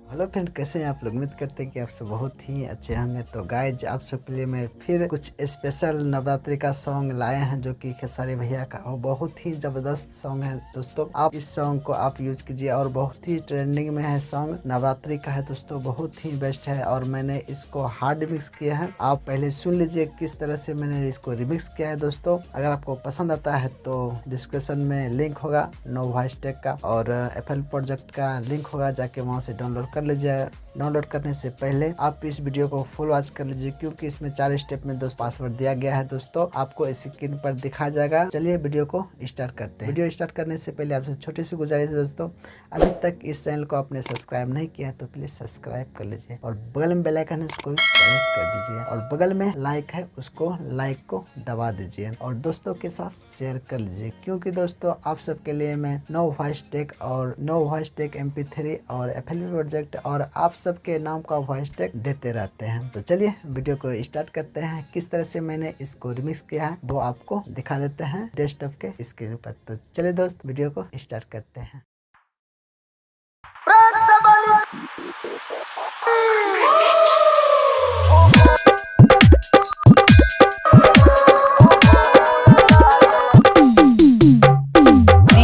Hello friend, कैसे हैं आप लोग। उम्मीद करते हैं कि आप सब बहुत ही अच्छे होंगे। तो गाइज, आप सबके लिए मैं फिर कुछ स्पेशल नवरात्रि का सॉन्ग लाए हैं जो कि खेसारी भैया का और बहुत ही ज़बरदस्त सॉन्ग है दोस्तों। आप इस सॉन्ग को आप यूज कीजिए और बहुत ही ट्रेंडिंग में है। सॉन्ग नवरात्रि का है दोस्तों, बहुत ही बेस्ट है और मैंने इसको हार्ड रिमिक्स किया है। आप पहले सुन लीजिए किस तरह से मैंने इसको रिमिक्स किया है दोस्तों। अगर आपको पसंद आता है तो डिस्क्रिप्शन में लिंक होगा नो वॉइस टेक का और FL प्रोजेक्ट का लिंक होगा, जाके वहाँ से डाउनलोड कर लीजिए। डाउनलोड करने से पहले आप इस वीडियो को फुल वॉच कर लीजिए क्योंकि इसमें 4 स्टेप में दोस्तों पासवर्ड दिया गया है दोस्तों, आपको स्क्रीन पर दिखा जाएगा। चलिए वीडियो को स्टार्ट करते हैं। वीडियो स्टार्ट करने से पहले आपसे छोटी सी गुजारिश है दोस्तों, अभी तक इस चैनल को आपने सब्सक्राइब नहीं किया है तो प्लीज सब्सक्राइब कर लीजिए और बगल में बेल आइकन है उसको प्रेस कर दीजिए और बगल में लाइक है उसको लाइक को दबा दीजिए और दोस्तों के साथ शेयर कर लीजिए क्योंकि दोस्तों आप सबके लिए मैं नो वॉइस टेक और नो वॉइस टेक MP3 और FL प्रोजेक्ट और आप सबके नाम का वॉइस टेक देते रहते हैं। तो चलिए वीडियो को स्टार्ट करते हैं। किस तरह से मैंने इसको रिमिक्स किया है वो आपको दिखा देते हैं डेस्कटॉप के स्क्रीन पर। तो चलिए दोस्त वीडियो को स्टार्ट करते हैं।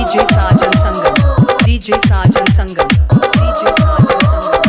DJ Sajan Sangam, DJ Sajan Sangam, DJ Sajan Sangam.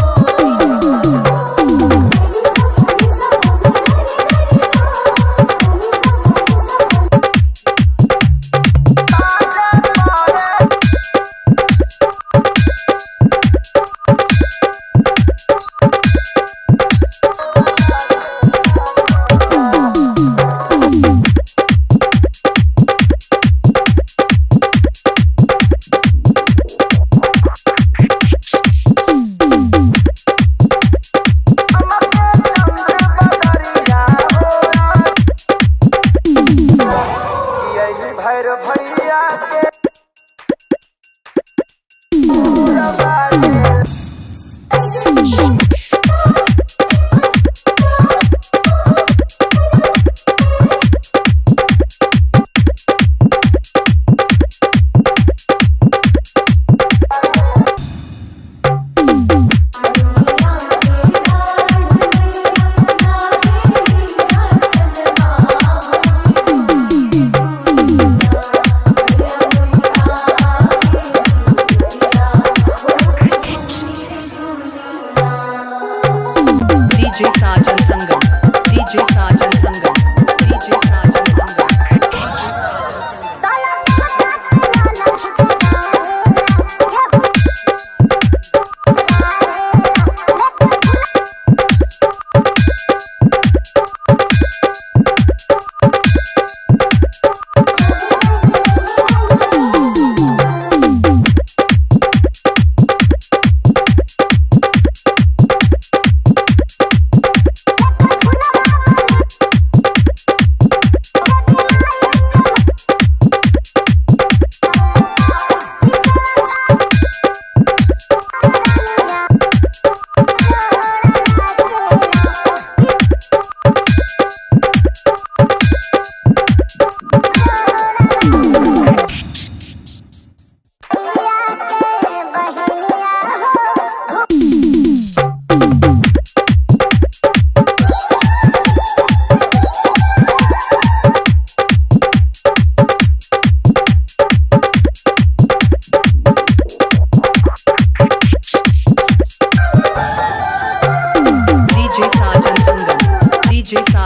DJ Sajan Sangam, DJ Sajan Sangam, DJ Sajan Sangam. DJ Sajan Sangam, DJ Sajan